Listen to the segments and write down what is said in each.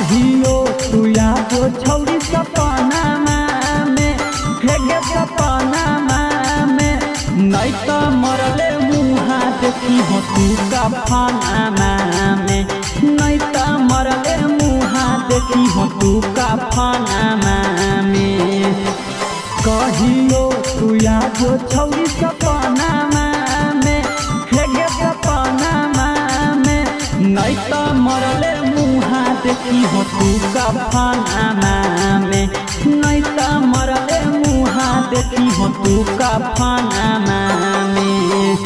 कहियो तू यादो छौरी सपना में हेगे सपना में नहीं तो मरले मुहा देखी हो तू कफना में नहीं तो मरले मुहा देखी हो तू कफना में कहियो तू यादो छौरी सपना में हेगे सपना में नहीं तो मरले मुहा देखी हो तू कफना में नहीं तो मरले मुहा देखी हो तू कफना में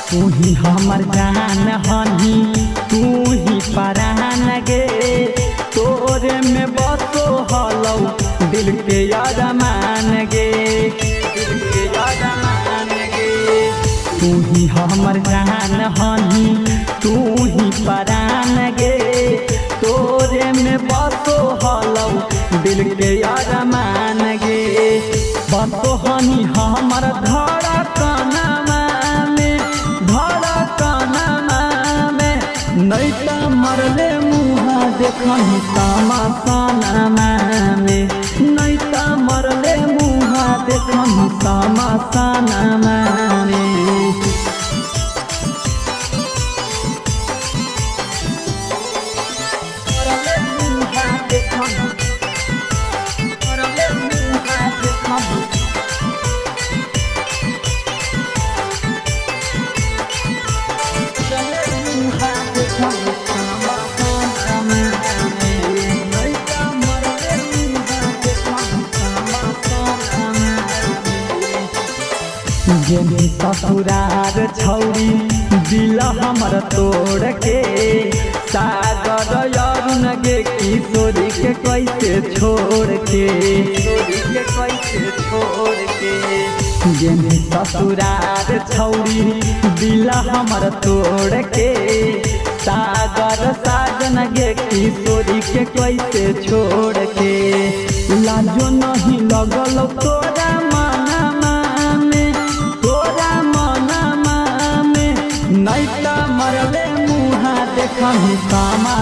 तू ही हमर जान हनी तू ही परान गे तोरे में बसो हलौ दिल के अरमान गे दिल के अरमान गे तू ही हमर जान हनी तू ही परान गे तोरे में बसो हलौ दिल के अरमान गे बसो हनी हमर धड़कना नहीं तो मरले मुहा देखनी समासाना में नहीं तो मरले मुहा देखनी समासाना में जेने ससुरार छौरी दिल हमर तोड़ के सागर अरुण गे किशोरी के कैसे छोड़ के कैसे छोड़ के जेने ससुरार छौरी दिल हमर तोड़ के सागर साजन गे किशोरी के कैसे छोड़ के लाजो नहीं लगल तोरा नहीं तो मरले मुहा देखनी सामा